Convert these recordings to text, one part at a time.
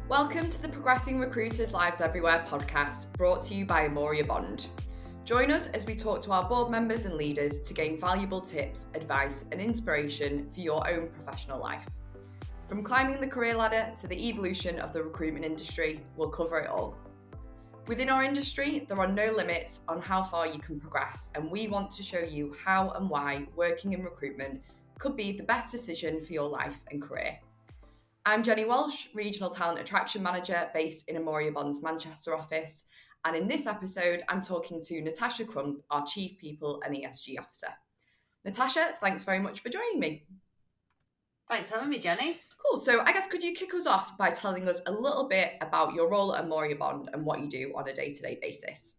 Welcome to the Progressing Recruiters Lives Everywhere podcast, brought to you by Amoria Bond. Join us as we talk to our board members and leaders to gain valuable tips, advice and inspiration for your own professional life. From climbing the career ladder to the evolution of the recruitment industry, we'll cover it all. Within our industry, there are no limits on how far you can progress, and we want to show you how and why working in recruitment could be the best decision for your life and career. I'm Jenny Walsh, Regional Talent Attraction Manager based in Amoria Bond's Manchester office, and in this episode, I'm talking to Natasha Crump, our Chief People and ESG Officer. Natasha, thanks very much for joining me. Thanks for having me, Jenny. Cool. So I guess could you kick us off by telling us a little bit about your role at Amoria Bond and what you do on a day-to-day basis?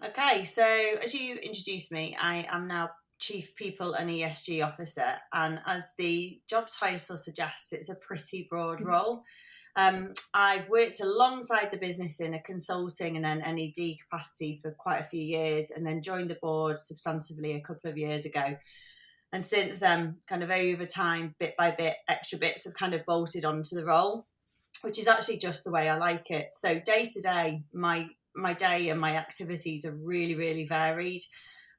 Okay, so as you introduced me, I am now Chief People and ESG Officer, and as the job title suggests, it's a pretty broad role. I've worked alongside the business in a consulting and then NED capacity for quite a few years, and then joined the board substantively a couple of years ago. And since then, kind of over time, bit by bit, extra bits have kind of bolted onto the role, which is actually just the way I like it. So day to day, my day and my activities are really, really varied.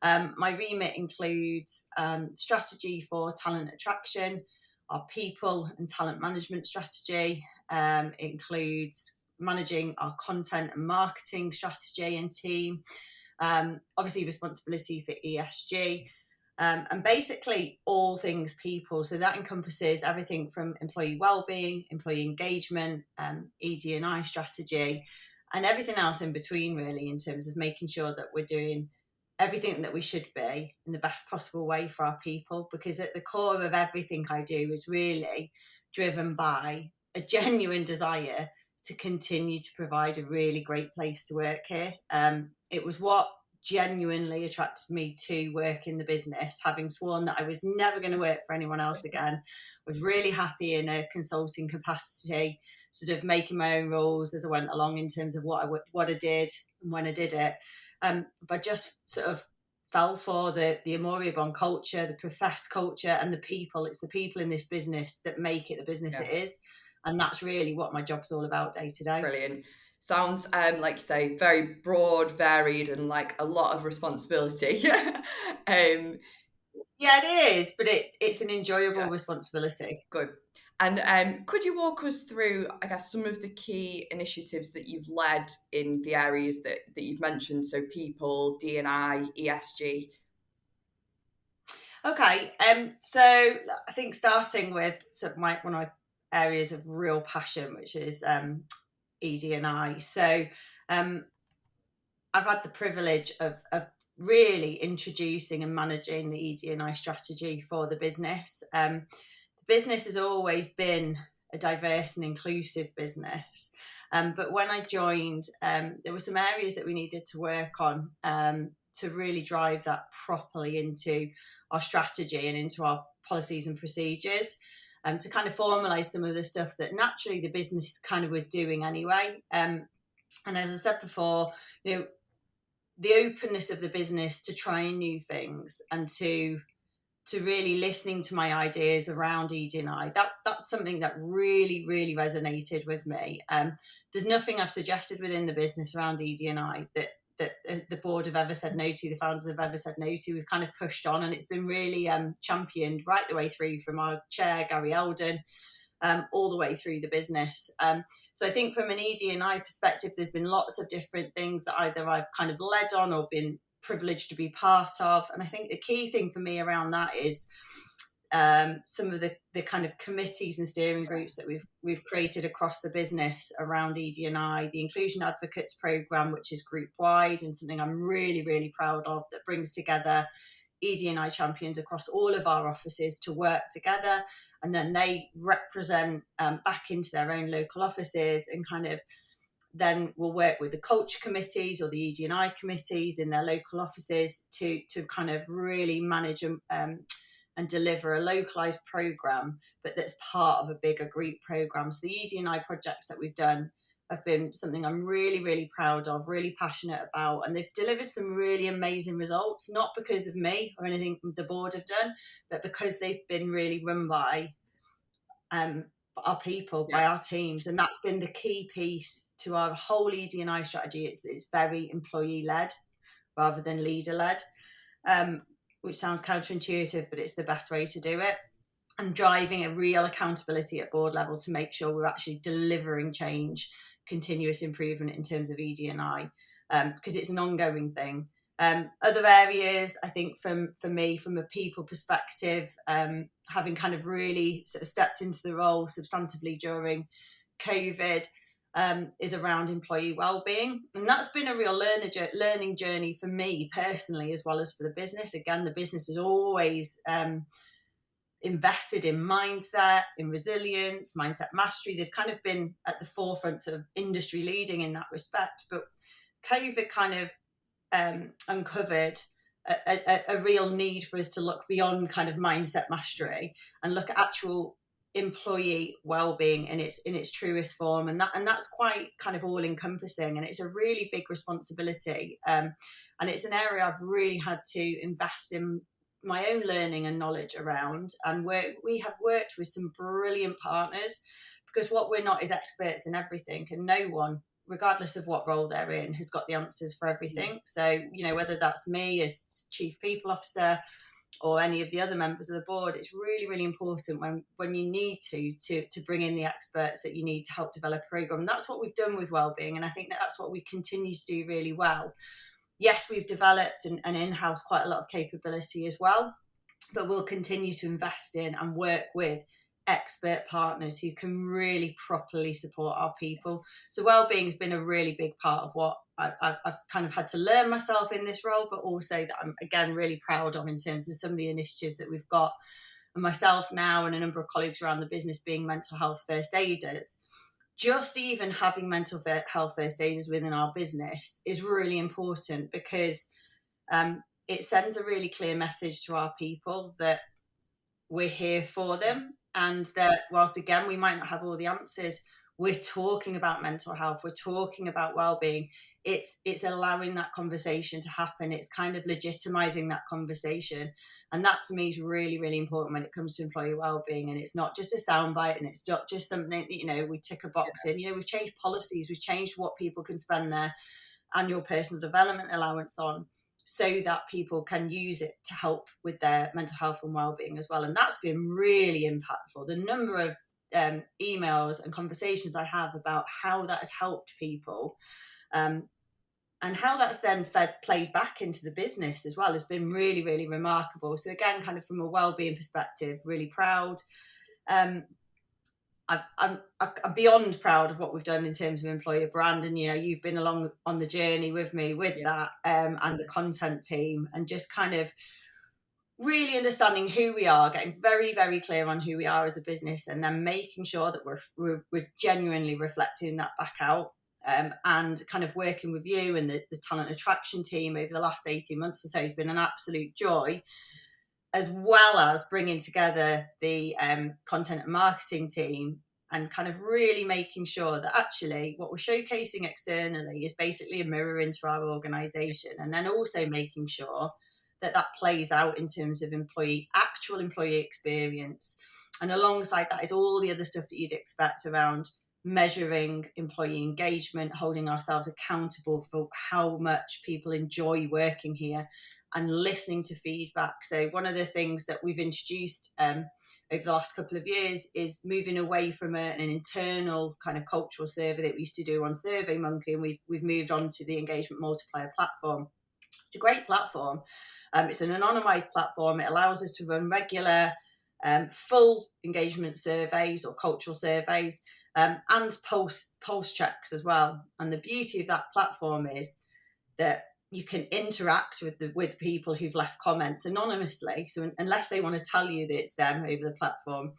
My remit includes strategy for talent attraction, our people and talent management strategy. It includes managing our content and marketing strategy and team. Obviously, responsibility for ESG. And basically all things people. So that encompasses everything from employee wellbeing, employee engagement, ED&I strategy, and everything else in between, really, in terms of making sure that we're doing everything that we should be in the best possible way for our people. Because at the core of everything I do is really driven by a genuine desire to continue to provide a really great place to work here. It was what genuinely attracted me to work in the business, having sworn that I was never going to work for anyone else again. Was really happy in a consulting capacity, sort of making my own rules as I went along in terms of what I did and when I did it. But just sort of fell for the Amoria Bond culture, the professed culture, and the people. It's the people in this business that make it the business it is. And that's really what my job's all about day to day. Brilliant. Sounds, like you say, very broad, varied, and like a lot of responsibility. Yeah, it is, but it's an enjoyable responsibility. Good. And could you walk us through, I guess, some of the key initiatives that you've led in the areas that you've mentioned? So people, D&I, ESG. Okay. So I think starting with sort of one of my areas of real passion, which is ED&I. So I've had the privilege of really introducing and managing the ED&I strategy for the business. The business has always been a diverse and inclusive business. But when I joined, there were some areas that we needed to work on to really drive that properly into our strategy and into our policies and procedures. To kind of formalise some of the stuff that naturally the business kind of was doing anyway. And as I said before, the openness of the business to trying new things and to really listening to my ideas around ED&I, that's something that really, really resonated with me. There's nothing I've suggested within the business around ED&I that the board have ever said no to, the founders have ever said no to. We've kind of pushed on, and it's been really championed right the way through from our chair, Gary Eldon, all the way through the business. So I think from an ED&I perspective, there's been lots of different things that either I've kind of led on or been privileged to be part of. And I think the key thing for me around that is some of the kind of committees and steering groups that we've created across the business around ED&I, the Inclusion Advocates Programme, which is group wide and something I'm really, really proud of, that brings together ED&I champions across all of our offices to work together, and then they represent back into their own local offices, and kind of then we'll work with the culture committees or the ED&I committees in their local offices to kind of really manage and deliver a localised programme, but that's part of a bigger group programme. So the ED&I projects that we've done have been something I'm really, really proud of, really passionate about, and they've delivered some really amazing results, not because of me or anything the board have done, but because they've been really run by our people, by our teams, and that's been the key piece to our whole ED&I strategy. It's very employee-led rather than leader-led, which sounds counterintuitive, but it's the best way to do it. And driving a real accountability at board level to make sure we're actually delivering change, continuous improvement in terms of ED&I, because it's an ongoing thing. Other areas, I think for me, from a people perspective, having kind of really sort of stepped into the role substantively during COVID, is around employee wellbeing. And that's been a real learning journey for me personally, as well as for the business. Again, the business is always invested in mindset, in resilience, mindset mastery. They've kind of been at the forefront of industry leading in that respect. But COVID kind of uncovered a real need for us to look beyond kind of mindset mastery and look at actual employee well-being in its truest form, and that's quite kind of all encompassing, and it's a really big responsibility, and it's an area I've really had to invest in my own learning and knowledge around, and we have worked with some brilliant partners, because what we're not is experts in everything, and no one, regardless of what role they're in, has got the answers for everything. So, whether that's me as Chief People Officer or any of the other members of the board, it's really, really important when you need to bring in the experts that you need to help develop a programme. And that's what we've done with wellbeing, and I think that's what we continue to do really well. Yes, we've developed and in-house quite a lot of capability as well, but we'll continue to invest in and work with expert partners who can really properly support our people. So wellbeing has been a really big part of what I've kind of had to learn myself in this role, but also that I'm, again, really proud of in terms of some of the initiatives that we've got, and myself now and a number of colleagues around the business being mental health first aiders. Just even having mental health first aiders within our business is really important, because it sends a really clear message to our people that we're here for them, and that whilst, again, we might not have all the answers, we're talking about mental health, we're talking about well-being. It's allowing that conversation to happen. It's kind of legitimizing that conversation. And that to me is really, really important when it comes to employee well-being. And it's not just a soundbite, and it's not just something that, we tick a box in. We've changed policies, we've changed what people can spend their annual personal development allowance on, so that people can use it to help with their mental health and well-being as well. And that's been really impactful. The number of emails and conversations I have about how that has helped people, and how that's then played back into the business as well, has been really, really remarkable. So again, kind of from a well-being perspective, really proud. I'm beyond proud of what we've done in terms of employer brand, and you've been along on the journey with me with that, and the content team, and just kind of really understanding who we are, getting very, very clear on who we are as a business, and then making sure that we're genuinely reflecting that back out, and kind of working with you and the talent attraction team over the last 18 months or so has been an absolute joy, as well as bringing together the content and marketing team, and kind of really making sure that actually what we're showcasing externally is basically a mirror into our organisation, and then also making sure that plays out in terms of actual employee experience. And alongside that is all the other stuff that you'd expect around measuring employee engagement, holding ourselves accountable for how much people enjoy working here, and listening to feedback. So one of the things that we've introduced over the last couple of years is moving away from an internal kind of cultural survey that we used to do on SurveyMonkey, and we've moved on to the engagement multiplier platform. It's a great platform. It's an anonymised platform. It allows us to run regular full engagement surveys or cultural surveys, and pulse checks as well. And the beauty of that platform is that you can interact with people who've left comments anonymously. So unless they want to tell you that it's them over the platform,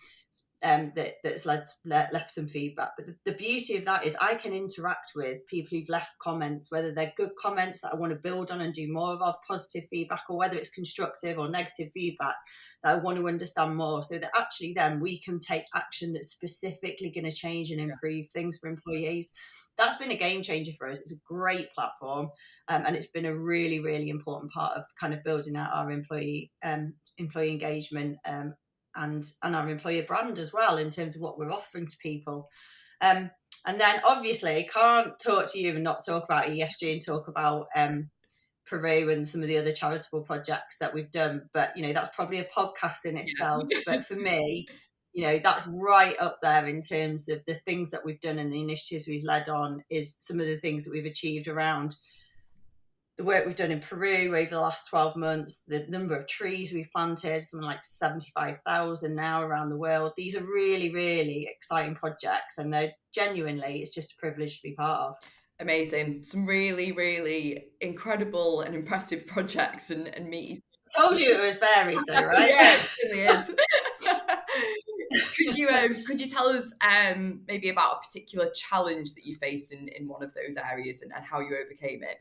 that's left some feedback. But the beauty of that is I can interact with people who've left comments, whether they're good comments that I want to build on and do more of, positive feedback, or whether it's constructive or negative feedback that I want to understand more, so that actually then we can take action that's specifically going to change and improve things for employees. That's been a game changer for us. It's a great platform, and it's been a really, really important part of kind of building out our employee engagement our employer brand as well, in terms of what we're offering to people. And then obviously can't talk to you and not talk about ESG and talk about Peru and some of the other charitable projects that we've done. But, that's probably a podcast in itself. Yeah. But for me, that's right up there in terms of the things that we've done and the initiatives we've led on, is some of the things that we've achieved around the work we've done in Peru over the last 12 months, the number of trees we've planted, something like 75,000 now around the world. These are really, really exciting projects, and they're genuinely, it's just a privilege to be part of. Amazing. Some really, really incredible and impressive projects and meaty. I told you it was varied though, right? Yeah, it really is. Could you tell us maybe about a particular challenge that you faced in one of those areas and how you overcame it?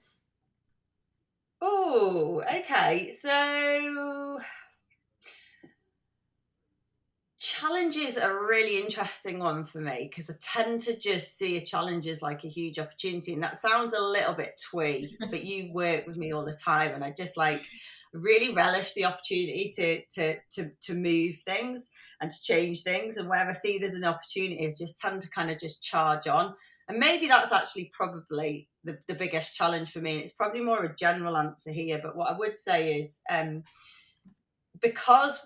Oh, okay. So challenges are a really interesting one for me, because I tend to just see a challenge as like a huge opportunity, and that sounds a little bit twee, but you work with me all the time, and I just really relish the opportunity to move things and to change things, and wherever I see there's an opportunity, I just tend to kind of just charge on. And maybe that's actually probably the biggest challenge for me, and it's probably more a general answer here, but what I would say is because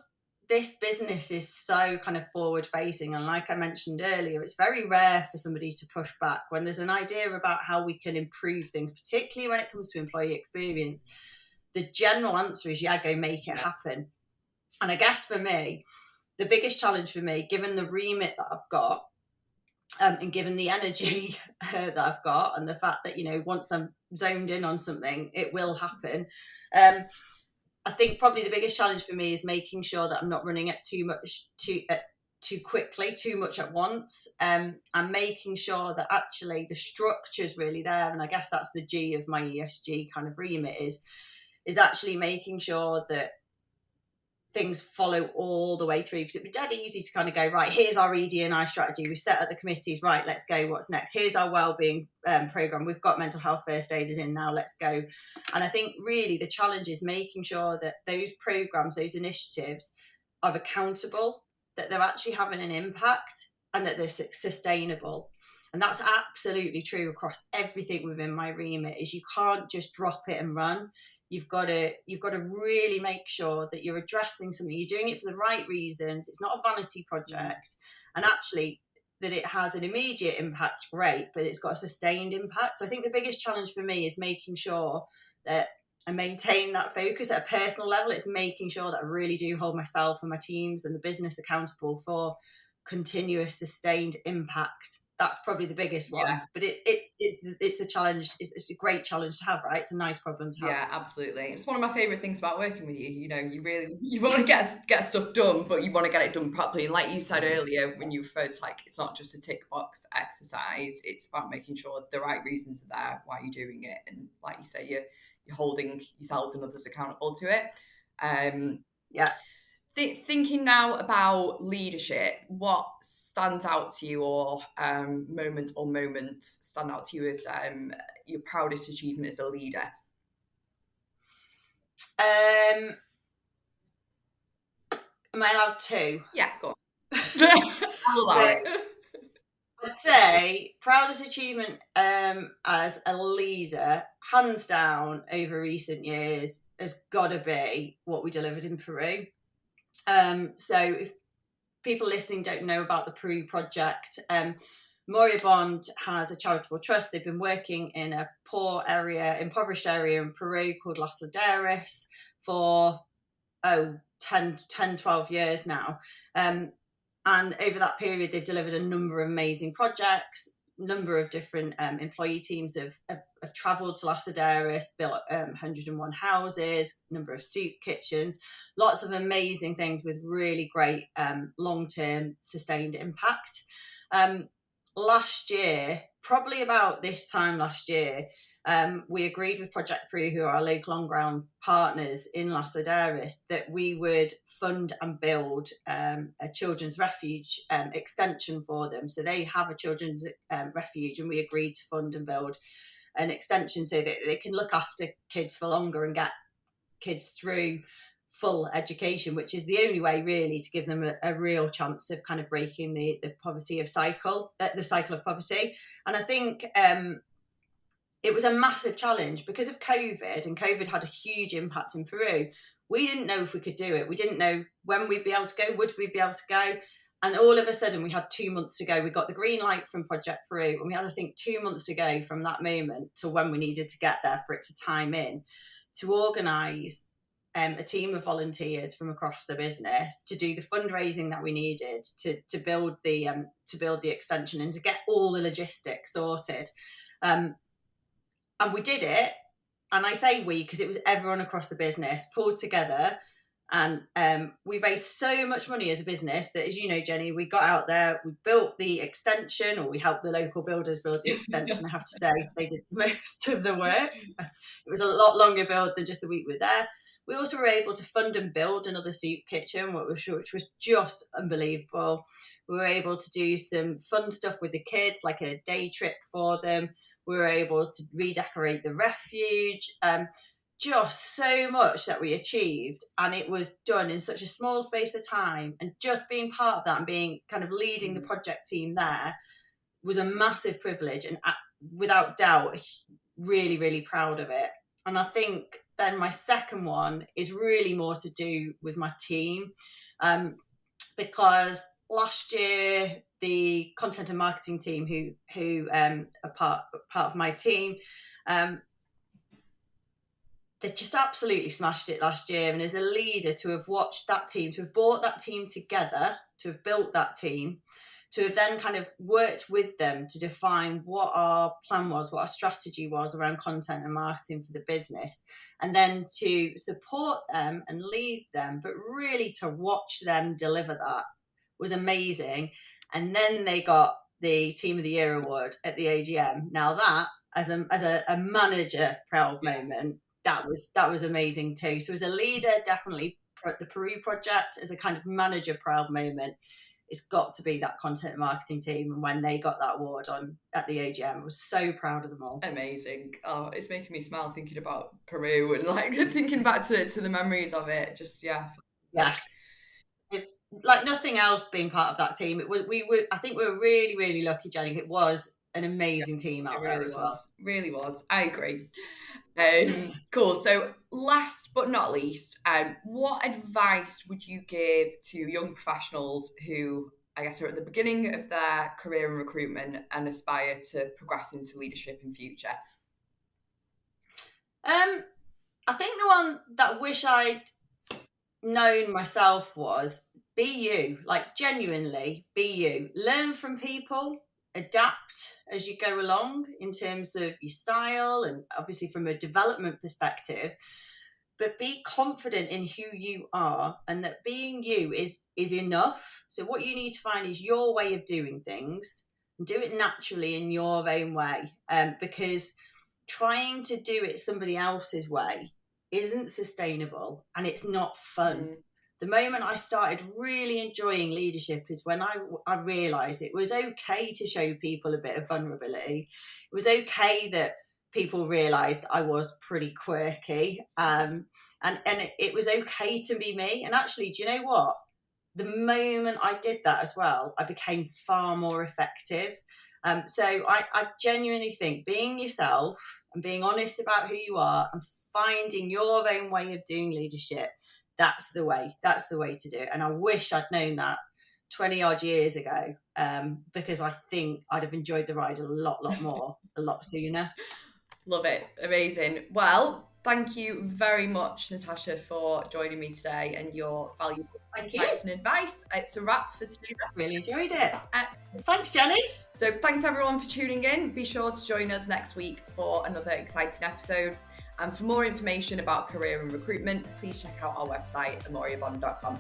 this business is so kind of forward facing, and like I mentioned earlier, it's very rare for somebody to push back when there's an idea about how we can improve things, particularly when it comes to employee experience. The general answer is, yeah, go make it happen. And I guess for me, the biggest challenge for me, given the remit that I've got, and given the energy that I've got, and the fact that, once I'm zoned in on something, it will happen. I think probably the biggest challenge for me is making sure that I'm not running it too quickly, too much at once, and making sure that actually the structure's really there. And I guess that's the G of my ESG kind of remit, is actually making sure that things follow all the way through, because it'd be dead easy to kind of go, right, here's our ED&I strategy, we've set up the committees, right, let's go, what's next? Here's our wellbeing programme, we've got mental health first aiders in now, let's go. And I think really the challenge is making sure that those programmes, those initiatives are accountable, that they're actually having an impact, and that they're sustainable. And that's absolutely true across everything within my remit, is you can't just drop it and run. You've got to really make sure that you're addressing something, you're doing it for the right reasons, it's not a vanity project, and actually that it has an immediate impact, great, but it's got a sustained impact. So I think the biggest challenge for me is making sure that I maintain that focus at a personal level. It's making sure that I really do hold myself and my teams and the business accountable for continuous sustained impact. That's probably the biggest one. Yeah. But it's the challenge. It's a great challenge to have, right? It's a nice problem to have. Yeah, absolutely. It's one of my favourite things about working with you. You want to get stuff done, but you want to get it done properly. And like you said earlier, when you referred to it's not just a tick box exercise. It's about making sure the right reasons are there, why you're doing it, and like you say, you're holding yourselves and others accountable to it. Yeah. Thinking now about leadership, what stands out to you, or moments stand out to you as your proudest achievement as a leader? Am I allowed two? Yeah, go on. I'll allow it. I'd say proudest achievement as a leader, hands down, over recent years, has got to be what we delivered in Peru. So if people listening don't know about the Peru project, Amoria Bond has a charitable trust. They've been working in a impoverished area in Peru called Las Laderas for 12 years now. And over that period, they've delivered a number of amazing projects. Number of different employee teams have travelled to Las Laderas, built 101 houses, number of soup kitchens, lots of amazing things with really great long-term sustained impact. Last year, probably about this time last year, we agreed with Project Peru, who are our local on-ground partners in Las Laderas, that we would fund and build a children's refuge extension for them. So they have a children's refuge, and we agreed to fund and build an extension so that they can look after kids for longer and get kids through full education, which is the only way really to give them a real chance of kind of breaking the poverty of cycle, the cycle of poverty. And I think it was a massive challenge because of COVID, and COVID had a huge impact in Peru. We didn't know if we could do it. We didn't know when we'd be able to go, would we be able to go? And all of a sudden we had 2 months to go. We got the green light from Project Peru, and we had, I think, 2 months to go from that moment to when we needed to get there for it to time in, to organise a team of volunteers from across the business to do the fundraising that we needed to build the extension and to get all the logistics sorted. And we did it. And I say we because it was everyone across the business pulled together. And we raised so much money as a business that, as you know, Jenny, we got out there, we built the extension, or we helped the local builders build the extension. I have to say, they did most of the work. It was a lot longer build than just the week we were there. We also were able to fund and build another soup kitchen, which was just unbelievable. We were able to do some fun stuff with the kids, like a day trip for them. We were able to redecorate the refuge. Just so much that we achieved, and it was done in such a small space of time, and just being part of that and being kind of leading the project team there was a massive privilege, and without doubt really, really proud of it. And I think then my second one is really more to do with my team, because last year the content and marketing team who are part of my team, they just absolutely smashed it last year. And as a leader, to have watched that team, to have brought that team together, to have built that team, to have then kind of worked with them to define what our plan was, what our strategy was around content and marketing for the business, and then to support them and lead them, but really to watch them deliver that was amazing. And then they got the Team of the Year award at the AGM. Now that, as a manager proud moment, that was amazing too. So as a leader, definitely the Peru project. As a kind of manager proud moment, it's got to be that content and marketing team. And when they got that award at the AGM, I was so proud of them all. Amazing. Oh, it's making me smile thinking about Peru and like thinking back to the memories of it. Just yeah. It's like nothing else being part of that team. I think we were really, really lucky, Jenny. It was an amazing team out there as well. Really was. I agree. Cool. So last but not least, what advice would you give to young professionals who, I guess, are at the beginning of their career in recruitment and aspire to progress into leadership in future? I think the one that I wish I'd known myself was be you, like genuinely be you. Learn from people. Adapt as you go along in terms of your style and obviously from a development perspective, but be confident in who you are, and that being you is enough. So what you need to find is your way of doing things and do it naturally in your own way, because trying to do it somebody else's way isn't sustainable and it's not fun. The moment I started really enjoying leadership is when I realised it was okay to show people a bit of vulnerability. It was okay that people realised I was pretty quirky, and it was okay to be me. And actually, do you know what? The moment I did that as well, I became far more effective. So I genuinely think being yourself and being honest about who you are and finding your own way of doing leadership, that's the way to do it. And I wish I'd known that 20 odd years ago, because I think I'd have enjoyed the ride a lot more, a lot sooner. Love it. Amazing. Well, thank you very much, Natasha, for joining me today and your valuable insights and advice. It's a wrap for today. Really enjoyed it. Thanks, Jenny. So thanks everyone for tuning in. Be sure to join us next week for another exciting episode. And for more information about career and recruitment, please check out our website, amoriabond.com.